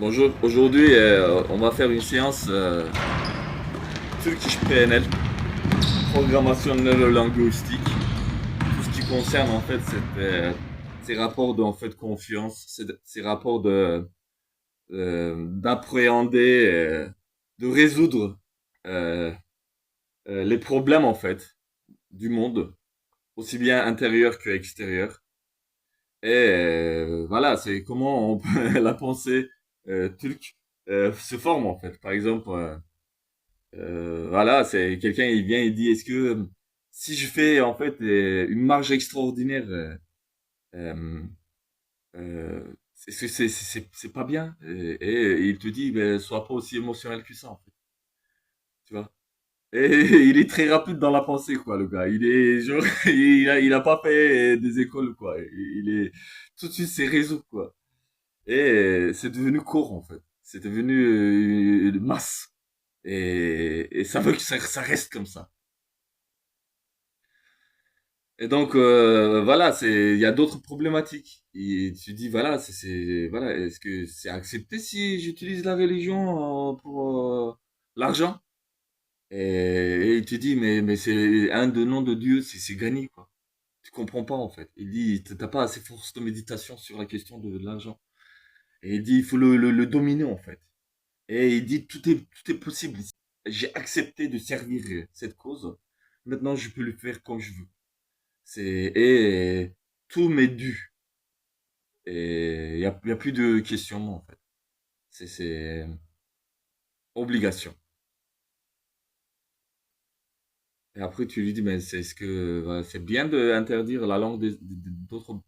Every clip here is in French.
Bonjour, aujourd'hui on va faire une séance Turkish PNL, programmation neuro-linguistique, tout ce qui concerne en fait ces rapports de en fait confiance, ces rapports d'appréhender, de résoudre euh, les problèmes en fait du monde, aussi bien intérieur que extérieur. Et voilà, c'est comment la pensée turque se forme en fait. Par exemple. Voilà, c'est quelqu'un, il vient, il dit, est-ce que si je fais en fait une marge extraordinaire, euh, est-ce que c'est pas bien? Et il te dit, ben, sois pas aussi émotionnel que ça, en fait, tu vois. Et il est très rapide dans la pensée, quoi, le gars. Il est genre, il a pas fait des écoles, quoi. Il est tout de suite c'est réseau, quoi. Et c'est devenu courant, en fait. C'est devenu une masse. Et ça veut que ça reste comme ça. Et donc voilà, il y a d'autres problématiques. Et tu dis voilà, voilà, est-ce que c'est accepté si j'utilise la religion pour l'argent? Et il te dit mais c'est un de nom de Dieu, c'est gagné quoi. Tu comprends pas en fait. Il dit t'as pas assez force de méditation sur la question de l'argent. Et il dit il faut le dominer en fait. Et il dit tout est possible ici. J'ai accepté de servir cette cause. Maintenant je peux le faire comme je veux. Et tout m'est dû. Et y a plus de questionnement, en fait. C'est obligation. Et après, tu lui dis, mais est-ce que voilà, c'est bien d'interdire la langue d'autres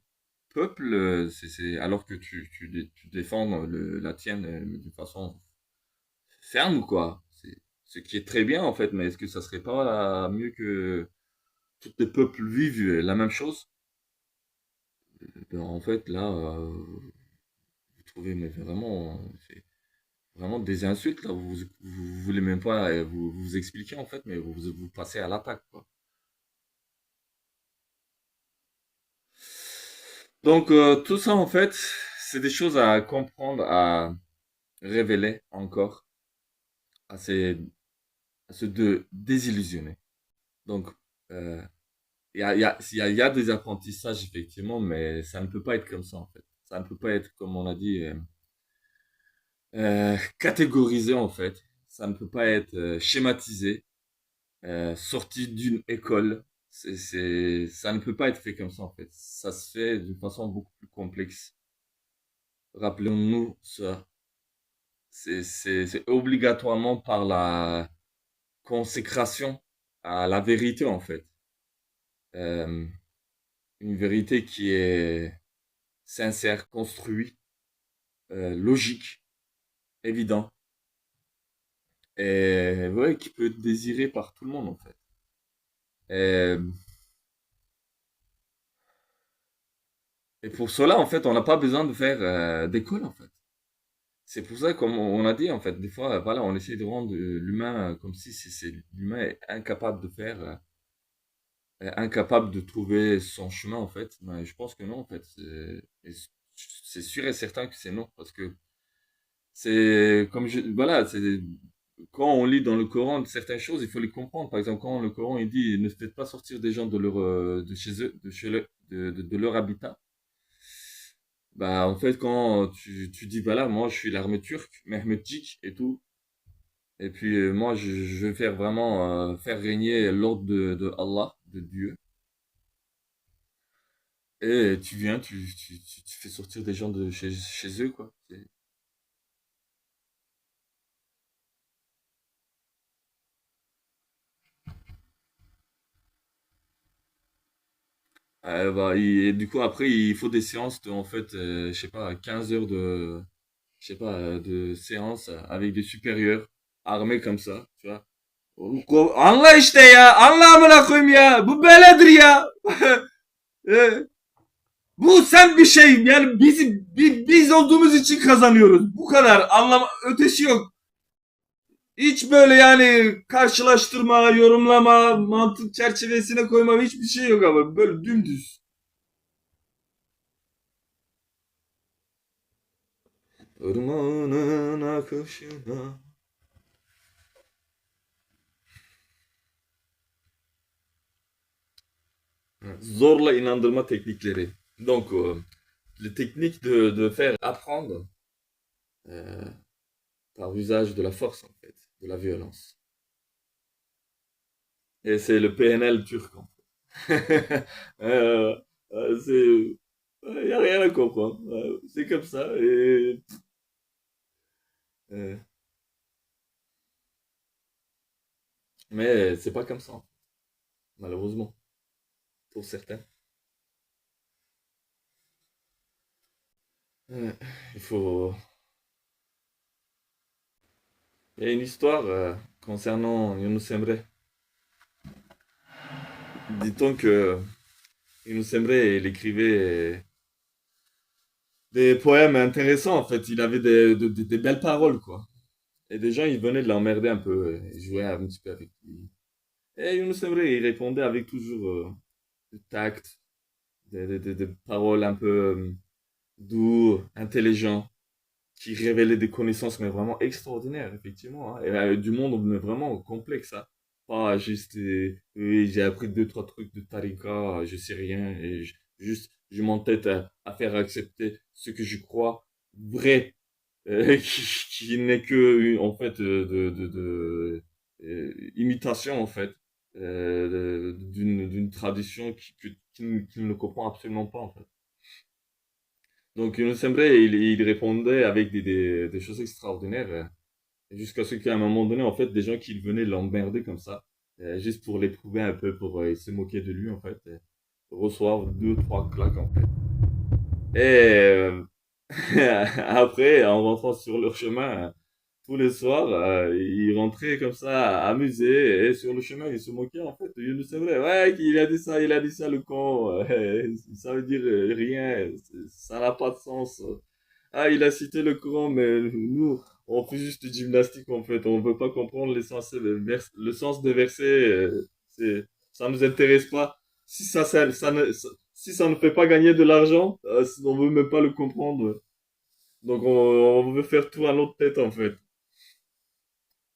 peuples, alors que tu défends la tienne de façon ferme, quoi. C'est ce qui est très bien, en fait, mais est-ce que ça serait pas mieux que tous les peuples vivent la même chose? Ben, en fait, là, vous trouvez, mais vraiment, vraiment des insultes là, vous voulez même pas vous expliquer en fait, mais vous passez à l'attaque quoi. Donc tout ça en fait, c'est des choses à comprendre, à révéler encore, à se désillusionner. Donc euh, il y a des apprentissages effectivement, mais ça ne peut pas être comme ça en fait. Ça ne peut pas être comme on a dit catégorisé en fait. Ça ne peut pas être schématisé sorti d'une école. Ça ne peut pas être fait comme ça, en fait. Ça se fait d'une façon beaucoup plus complexe. Rappelons-nous ça. C'est obligatoirement par la consécration à la vérité, en fait. Euh, une vérité qui est sincère, construite, logique, évident, et ouais, qui peut être désirée par tout le monde, en fait. Et, et pour cela, en fait, on n'a pas besoin de faire d'école, en fait. C'est pour ça, comme on a dit, en fait, des fois, voilà, on essaie de rendre l'humain comme si l'humain est incapable de faire, incapable de trouver son chemin, en fait. Mais je pense que non, en fait. C'est sûr et certain que c'est non, parce que voilà, quand on lit dans le Coran certaines choses, il faut les comprendre. Par exemple, quand le Coran, il dit, ne faites pas sortir des gens de chez eux, de leur habitat. Bah, en fait, quand tu dis, voilà, moi, je suis l'armée turque, mehmetique et tout. Et puis moi, je vais faire vraiment faire régner l'ordre de Allah, de Dieu. Et tu viens, tu fais sortir des gens de chez eux, quoi. Bah, et du coup, après, il faut des séances de, en fait, je sais pas, 15 heures je sais pas, de séances avec des supérieurs armés comme ça, tu vois. Anla işte ya, anla amına koyayım ya, bu böyledir ya. Bu sen bir şey yani biz olduğumuz için kazanıyoruz. Bu kadar anlam ötesi yok. Hiç böyle yani karşılaştırma, yorumlama, mantık çerçevesine koyma hiçbir şey yok ama böyle dümdüz. Irmağının akışına. Zorla inandırma technikleri. Donc, les techniques de faire apprendre euh, par usage de la force, en fait, de la violence. Et c'est le PNL turc, en fait. C'est... Il n'y a rien à comprendre. C'est comme ça. Euh, mais c'est pas comme ça, malheureusement, pour certains. Euh, il faut... Il y a une histoire concernant Younous Emre. Dit-on que Younous Emre, il écrivait des poèmes intéressants, en fait. Il avait des belles paroles, quoi. Et des gens, ils venaient de l'emmerder un peu. Ils jouaient un petit peu avec lui. Et Younous Emre, il répondait avec toujours du tact, des paroles un peu doux, intelligents, qui révélaient des connaissances, mais vraiment extraordinaires, effectivement. Hein. Et du monde, mais vraiment complexe, ça. Pas juste, oui, j'ai appris deux, trois trucs de Tarika, je sais rien, et juste, je m'entête à faire accepter ce que je crois vrai, qui n'est que, en fait, imitation, en fait, d'une tradition qu'il ne comprend absolument pas, en fait. Donc, Younes Emre, il répondait avec des choses extraordinaires, jusqu'à ce qu'à un moment donné, en fait, des gens qui venaient l'emmerder comme ça, juste pour l'éprouver un peu, pour se moquer de lui, en fait, reçoivent deux, trois claques, en fait. Et après, en rentrant sur leur chemin, tous les soirs, ils rentraient comme ça, amusés, et sur le chemin, ils se moquaient, en fait. Younes Emre, ouais, il a dit ça, le con, ça veut dire rien, ça n'a pas de sens. Ah, il a cité le Coran, mais nous, on fait juste du gymnastique en fait. On ne veut pas comprendre le sens des versets. Ça nous intéresse pas. Si si ça ne fait pas gagner de l'argent, on veut même pas le comprendre. Donc on veut faire tout à notre tête en fait.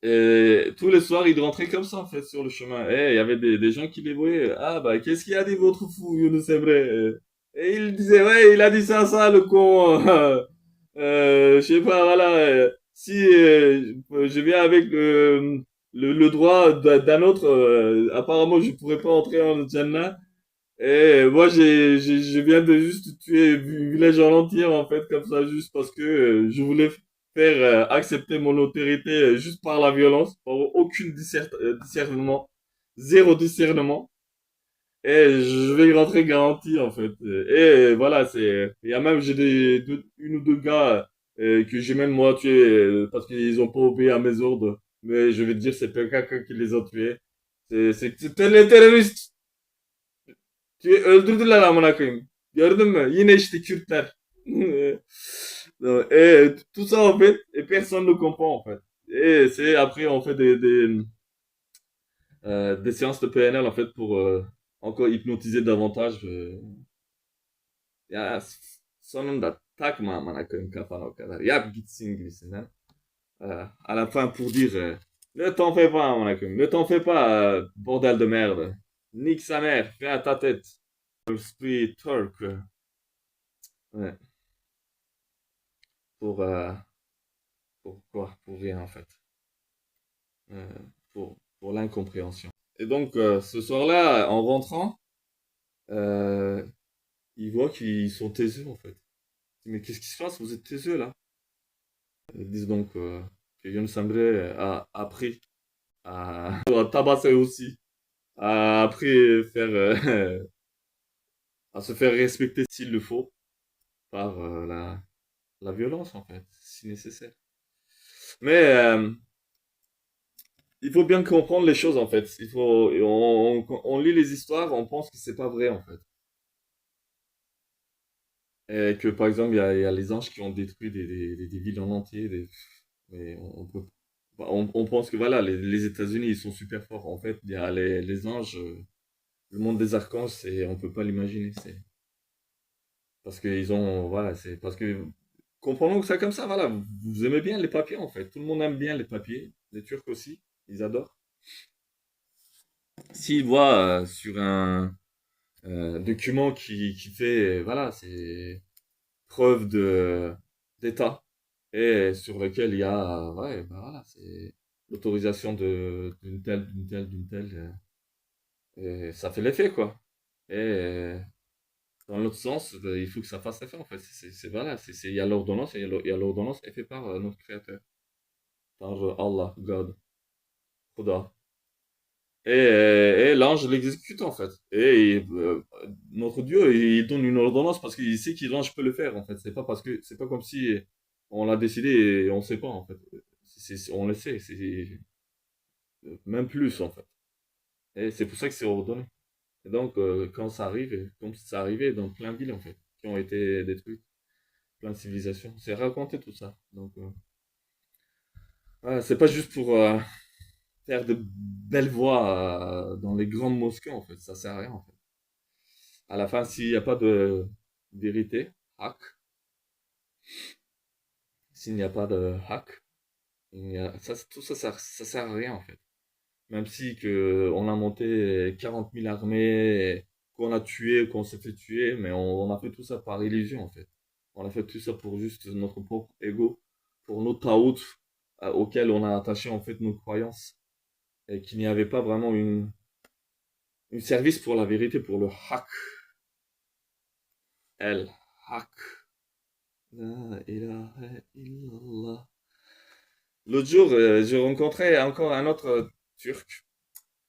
Et tous les soirs, il rentrait comme ça en fait sur le chemin. Et il y avait des gens qui les voyaient. Ah bah qu'est-ce qu'il a dit votre fou, Younes Emre? Et il disait ouais, il a dit ça, le con. Je sais pas, voilà. Si je viens avec le droit d'un autre, apparemment je pourrais pas entrer en Jannah. Et moi je viens de juste tuer un village en entier en fait comme ça juste parce que je voulais faire accepter mon autorité juste par la violence, par aucune discernement, zéro discernement. Et je vais y rentrer garanti en fait. Et voilà, il y a même j'ai une ou deux gars que j'ai même moi tué parce qu'ils ont pas obéi à mes ordres. Mais je vais te dire c'est pas quelqu'un qui les a tués. C'est les terroristes. Öldürdüler amına koyayım. Gördün mü? Yine işte Kürtler. Et tout ça en fait, et personne ne comprend en fait. Et c'est après on fait des séances de PNL en fait pour encore hypnotiser davantage. Ya sonunda takma amına koyayım kafana o kadar. Yap gitsin gibisinden. À la fin pour dire ne t'en fais pas amına koyayım. Ne t'en fais pas bordel de merde. Nique sa mère, fais à ta tête. Speed Turk. Ouais. Pour, euh, pour quoi? Pour rien en fait. Euh, pour l'incompréhension. Et donc ce soir-là, en rentrant, euh, ils voient qu'ils sont taiseux en fait. Mais qu'est-ce qui se passe? Vous êtes taiseux là? Ils disent donc que Younous Emre a appris à tabasser aussi, a appris à se faire respecter s'il le faut par la violence en fait, si nécessaire. Mais il faut bien comprendre les choses en fait. On lit les histoires, on pense que c'est pas vrai en fait. Et que par exemple, il y a les anges qui ont détruit des villes en entier. Mais on pense que voilà, les États-Unis ils sont super forts. En fait, il y a les anges, le monde des archanges, on peut pas l'imaginer. C'est parce qu'ils ont, voilà, c'est parce que comprenons que ça comme ça, voilà. Vous aimez bien les papiers, en fait. Tout le monde aime bien les papiers. Les Turcs aussi, ils adorent. S'ils voient sur un document qui fait, voilà, c'est preuve de d'état et sur lequel il y a, ouais, ben voilà, c'est l'autorisation de d'une telle, et ça fait l'effet, quoi. Et dans l'autre sens, il faut que ça fasse effet, en fait. Voilà, il y a l'ordonnance et il y a l'ordonnance est faite par notre créateur, par Allah, God, Khuda. Et l'ange l'exécute, en fait. Notre Dieu, il donne une ordonnance parce qu'il sait que l'ange peut le faire, en fait. C'est pas comme si on l'a décidé et on sait pas, en fait. On le sait, c'est même plus, en fait. Et c'est pour ça que c'est ordonné. Et donc, quand ça arrive, et comme ça arrivait dans plein de villes, en fait, qui ont été détruites, plein de civilisations, c'est raconté tout ça. Donc, voilà, c'est pas juste pour faire de belles voix dans les grandes mosquées, en fait. Ça sert à rien, en fait. À la fin, s'il n'y a pas de vérité, hack, s'il n'y a pas de hack, tout ça, ça sert à rien, en fait. Même si on a monté 40 000 armées, qu'on a tué, qu'on s'est fait tuer, mais on a fait tout ça par illusion, en fait. On a fait tout ça pour juste notre propre ego, pour nos taouts, auxquels on a attaché, en fait, nos croyances, et qu'il n'y avait pas vraiment une service pour la vérité, pour le hack. El hack. La ilaha illallah. L'autre jour, j'ai rencontré encore un autre Turc.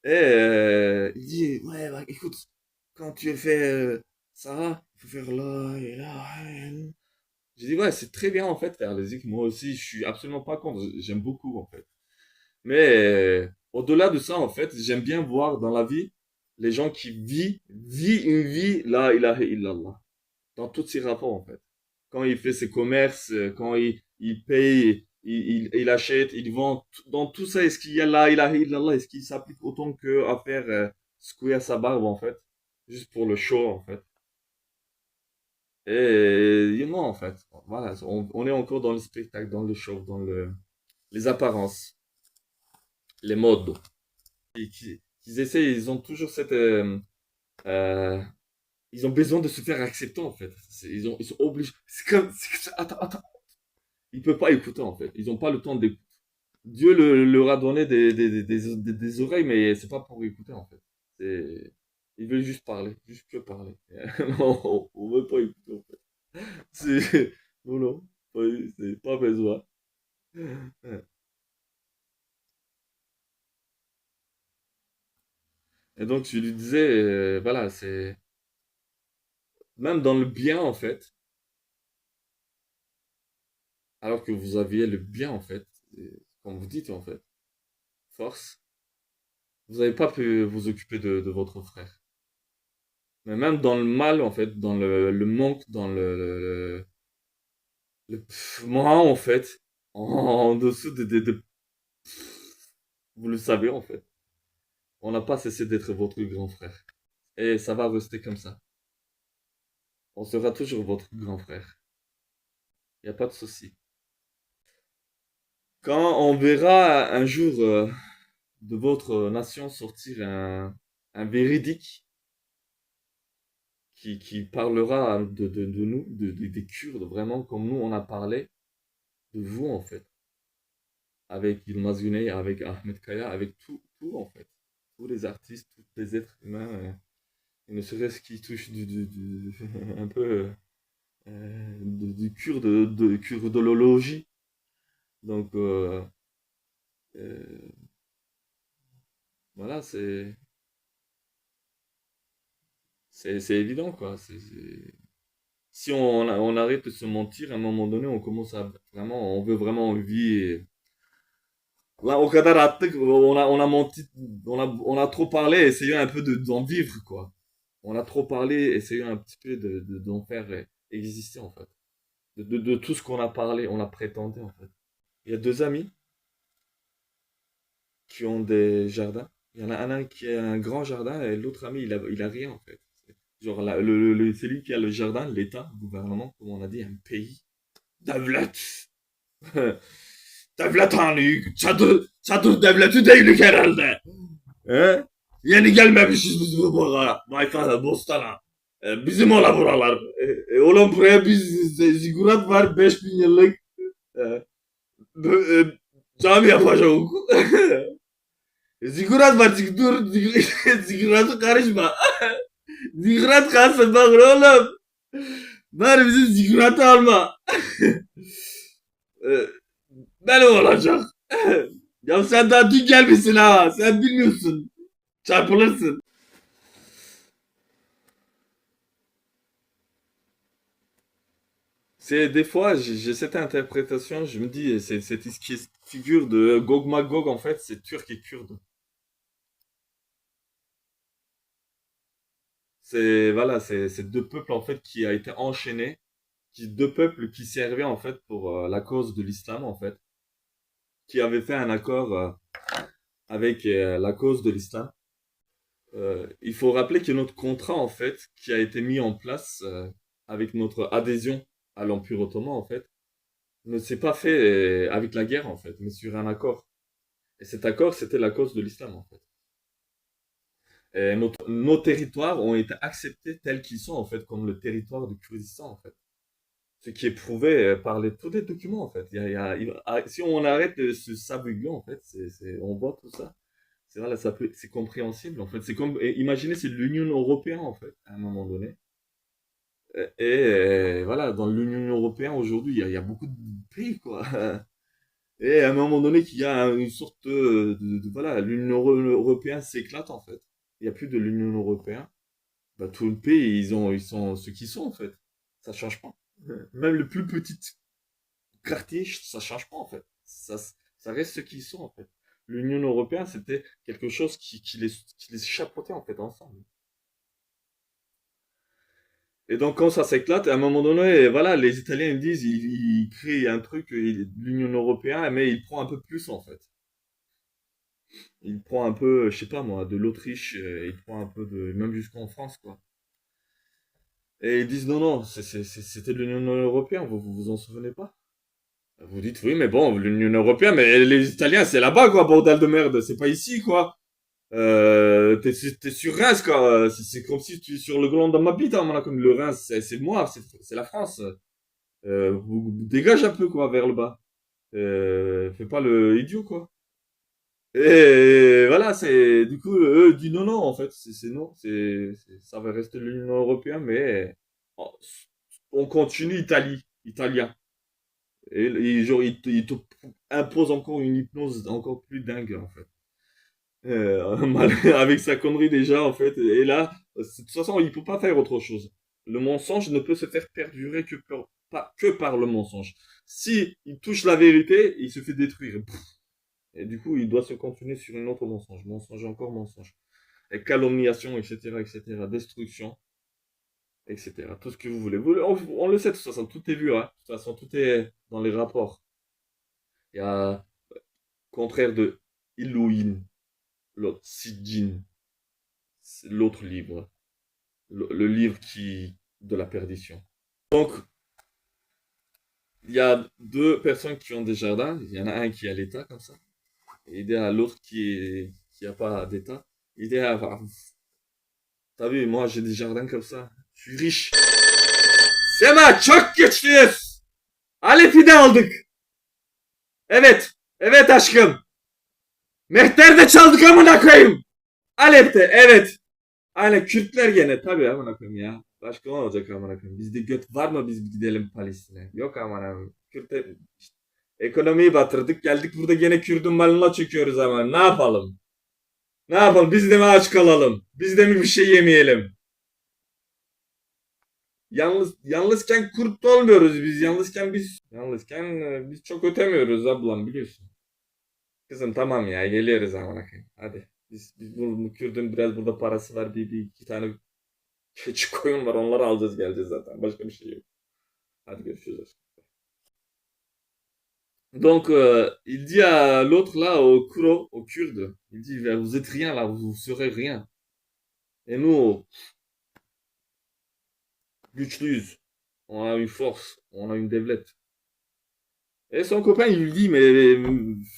Et il dit, ouais, bah, écoute, quand tu fais ça, il faut faire la ilaha illallah. J'ai dit, ouais, c'est très bien en fait faire les zikr. Moi aussi, je suis absolument pas contre. J'aime beaucoup en fait. Mais au-delà de ça, en fait, j'aime bien voir dans la vie les gens qui vivent une vie la ilaha illallah. Dans tous ses rapports en fait. Quand il fait ses commerces, quand il paye, il achète, il vend, dans tout ça, est-ce qu'il y a la ilaha illallah, est-ce qu'il s'applique autant que à faire secouer à sa barbe en fait, juste pour le show en fait. Et non en fait, voilà, on est encore dans le spectacle, dans le show, les apparences, les modes. Qu'ils essaient, ils ont toujours cette, euh, ils ont besoin de se faire accepter en fait. Ils sont obligés. Attends. Ils peuvent pas écouter en fait. Ils n'ont pas le temps d'écouter. Dieu leur a donné des oreilles, mais c'est pas pour écouter en fait. Ils veulent juste parler, juste que parler. Non, on veut pas écouter en fait. Non, non, c'est pas besoin. Et donc je lui disais, voilà, c'est même dans le bien en fait, alors que vous aviez le bien en fait, comme vous dites en fait, force, vous n'avez pas pu vous occuper de votre frère. Mais même dans le mal, en fait, dans le manque, dans moi, en fait, en dessous vous le savez, en fait, on n'a pas cessé d'être votre grand frère. Et ça va rester comme ça. On sera toujours votre grand frère. Il n'y a pas de souci. Quand on verra un jour de votre nation sortir un véridique qui parlera de nous, des Kurdes, vraiment comme nous on a parlé, de vous en fait. Avec Yılmaz Güney, avec Ahmed Kaya, avec tout en fait. Tous les artistes, tous les êtres humains, et ne serait-ce qui touchent un peu du kurdologie. Donc euh, voilà, c'est évident quoi. Si on arrête de se mentir, à un moment donné, on commence à vraiment, on veut vraiment vivre. Là, au kadar attık, on a menti, on a trop parlé, essayons un peu d'en vivre, quoi. On a trop parlé, essayons un petit peu d'en faire exister, en fait. De tout ce qu'on a parlé, on a prétendu, en fait. Il y a deux amis qui ont des jardins. Il y en a un qui a un grand jardin et l'autre ami, il a rien, en fait. Genre, c'est lui qui a le jardin, l'État, le gouvernement, comme on a dit, un pays. Devlet. Devlet hanıyık. Çadır devleti değilik herhalde. He? Yeni gelmemişiz biz bu Baykara, Bostan'a. Bizim ola buralar. Oğlum buraya biz zigurat var 5.000 yıllık. E, e, cami yapacağız. Zigurat var dur ziguratı karışma. Zigurat kalsın bak oğlum. Bari bizim ziguratı alma. E, ben olacak. Ya sen daha dün gelmişsin ha. Sen bilmiyorsun. Çarpılırsın. C'est des fois, j'ai cette interprétation, je me dis, c'est cette figure de Gog Magog, en fait, c'est turc et kurde. C'est, voilà, c'est deux peuples, en fait, qui a été enchaînés, deux peuples qui servaient, en fait, pour la cause de l'islam, en fait, qui avaient fait un accord avec la cause de l'islam. Il faut rappeler que notre contrat, en fait, qui a été mis en place avec notre adhésion à l'Empire ottoman, en fait, ne s'est pas fait avec la guerre, en fait, mais sur un accord. Et cet accord, c'était la cause de l'islam, en fait. Et nos territoires ont été acceptés tels qu'ils sont, en fait, comme le territoire du Kurdistan, en fait. Ce qui est prouvé par tous les documents, en fait. Si on arrête de se sabugler, en fait, on voit tout ça. C'est voilà, c'est compréhensible, en fait. C'est comme, imaginez, c'est l'Union européenne, en fait, à un moment donné. Voilà, dans l'Union européenne, aujourd'hui, il y a beaucoup de pays, quoi. Et à un moment donné, qu'il y a une sorte voilà, l'Union européenne s'éclate en fait. Il n'y a plus de l'Union européenne. Bah, tout le pays, ils sont ce qu'ils sont en fait. Ça change pas. Même le plus petit quartier, ça change pas en fait. Ça reste ce qu'ils sont en fait. L'Union européenne, c'était quelque chose qui les chapeautait en fait ensemble. Et donc quand ça s'éclate, à un moment donné, voilà, les Italiens ils disent, ils créent un truc, l'Union européenne, mais ils prennent un peu plus en fait. Il prend un peu, je sais pas moi, de l'Autriche, il prend un peu de, même jusqu'en France, quoi. Et ils disent non, non, c'était de l'Union européenne, vous en souvenez pas? Vous dites oui, mais bon, l'Union européenne, mais les Italiens, c'est là-bas, quoi, bordel de merde, c'est pas ici, quoi. T'es sur Reims, quoi. C'est comme si tu es sur le Grand de ma bite, hein, mon comme le Reims, c'est moi, c'est la France. Vous dégage un peu, quoi, vers le bas. Fais pas le idiot, quoi. Et voilà, c'est du coup eux disent non non en fait c'est non ça va rester l'Union européenne mais oh, on continue italien genre ils te imposent encore une hypnose encore plus dingue en fait. Avec sa connerie déjà en fait et là de toute façon il peut pas faire autre chose. Le mensonge ne peut se faire perdurer que par le mensonge. Si il touche la vérité, il se fait détruire. Et du coup, il doit se continuer sur une autre mensonge. Mensonge, encore mensonge. Et calomniation, etc., etc. Destruction, etc. Tout ce que vous voulez. On le sait de toute façon, tout est vu. Hein. De toute façon, tout est dans les rapports. Il y a, contraire de Ilouin, l'autre Sidjin, c'est l'autre livre. Le livre de la perdition. Donc, il y a deux personnes qui ont des jardins. Il y en a un qui est à l'état, comme ça. Et il y a l'autre qui a pas d'état. Il est à, T'as vu, moi j'ai des jardins comme ça. Je suis riche. Sema çok güçlüyüz. Ali fide aldık. Evet. Evet aşkım. Mehter de çaldık amına koyayım. Alep'te evet. Aynen Kürtler gene tabii amına koyayım ya. Başka ne olacak amına koyayım. Bizde göt var mı biz gidelim Palestin'e? Yok amına koyayım. İşte, ekonomiyi batırdık geldik burada gene Kürt'ün malına çöküyoruz ama ne yapalım? Ne yapalım biz de mi aç kalalım? Biz de mi bir şey yemeyelim? Yalnızken kurt olmuyoruz biz. Yalnızken biz çok ötemiyoruz ablam biliyorsun. Kızım tamam ya geliyoruz amına koyayım. Hadi. Biz bu Kürdün biraz burada parası var. Bir iki tane keçi koyun var. Onları alacağız geleceğiz zaten. Başka bir şey yok. Hadi görüşürüz. Donc, il dit à l'autre là, au Kuro, au Kurde, il dit, vous êtes rien là, vous serez rien. Et nous, güçlüyüz. On a une force, on a une devlette. Et son copain, il lui dit,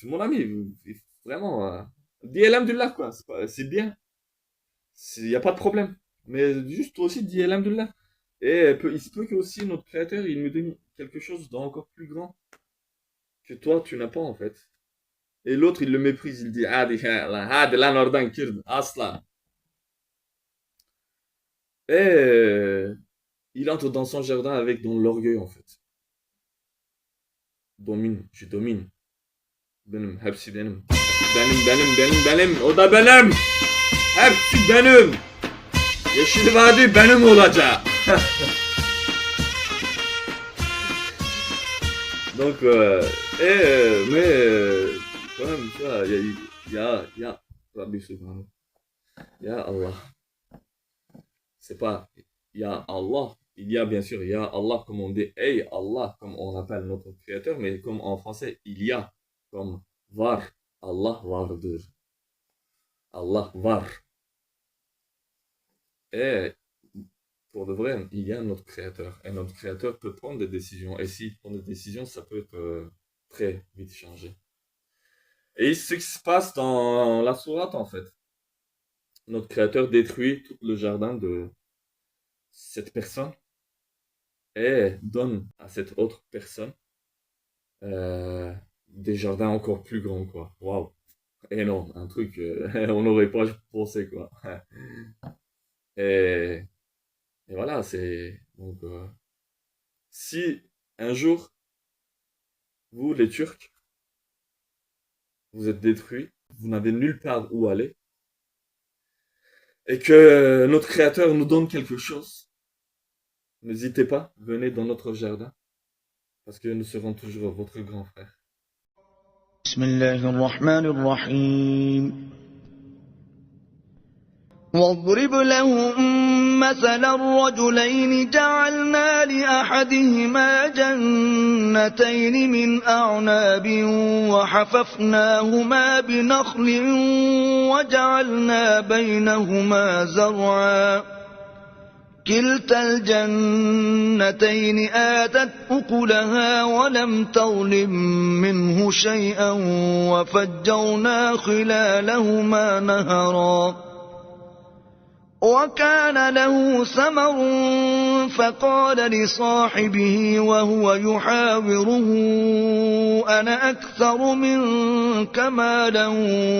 mon ami, vraiment, dis Alhamdulillah, quoi. C'est bien. Il n'y a pas de problème. Mais juste toi aussi, dis Alhamdulillah. Et il se peut que aussi notre créateur, il me donne quelque chose d'encore plus grand que toi, tu n'as pas, en fait. Et l'autre, il le méprise, il dit, hadi lan oradan kird, asla. Et il entre dans son jardin avec dans l'orgueil, en fait. Domine, je domine. Benim, hepsi benim. Benim. O da benim. Hepsi benim. Yeşil Vadi benim olacak. Donc, quand même, tu vois, Rabbi Subhanahu. Ya Allah. C'est pas, Ya Allah. Il y a bien sûr, Ya Allah, comme on dit, Hey Allah, comme on appelle notre créateur, mais comme en français, il y a, comme var. Allah vardır. Allah var. Et pour de vrai, il y a notre créateur. Et notre créateur peut prendre des décisions. Et s'il prend des décisions, ça peut être très vite changé. Et ce qui se passe dans la sourate, en fait. Notre créateur détruit tout le jardin de cette personne et donne à cette autre personne des jardins encore plus grands, quoi. Waouh! Énorme, un truc, on n'aurait pas pensé, quoi. Et, et voilà, c'est... Donc, si un jour, vous, les Turcs, vous êtes détruits, vous n'avez nulle part où aller, et que notre Créateur nous donne quelque chose, n'hésitez pas, venez dans notre jardin, parce que nous serons toujours votre grand frère. بسم الله الرحمن الرحيم واضرب لهم مثلا الرجلين جعلنا لأحدهما جنتين من أعناب وحففناهما بنخل وجعلنا بينهما زرعا كلتا الجنتين آتت أكلها ولم تظلم منه شيئا وفجرنا خلالهما نهرا وكان له ثمر فقال لصاحبه وهو يحاوره أنا أكثر منك مالا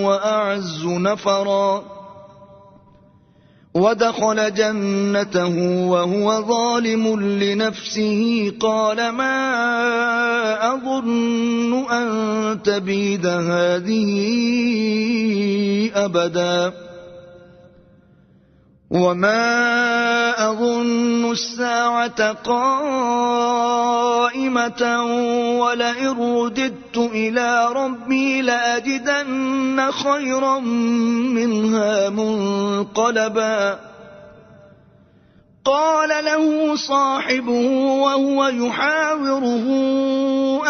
وأعز نفرا ودخل جنته وهو ظالم لنفسه قال ما أظن أن تبيد هذه أبدا وما أظن الساعة قائمة ولئن رددت إلى ربي لأجدن خيرا منها منقلبا قال له صاحبه وهو يحاوره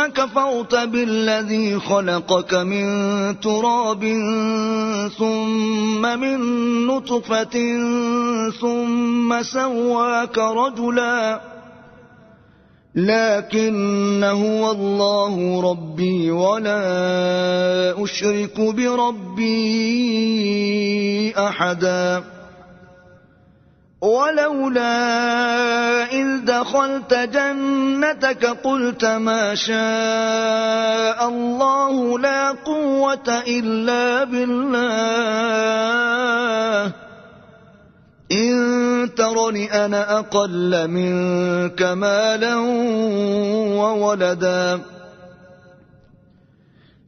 أكفرت بالذي خلقك من تراب ثم من نطفة ثم سواك رجلا لكن هو الله ربي ولا أشرك بربي أحدا ولولا إذ دخلت جنتك قلت ما شاء الله لا قوة إلا بالله إن ترني أنا أقل منك مالا وولدا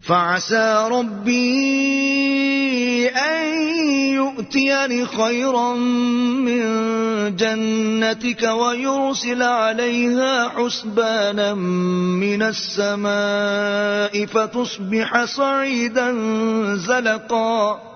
فعسى ربي أن يؤتيني خيرا من جنتك ويرسل عليها حسبانا من السماء فتصبح صعيدا زلقا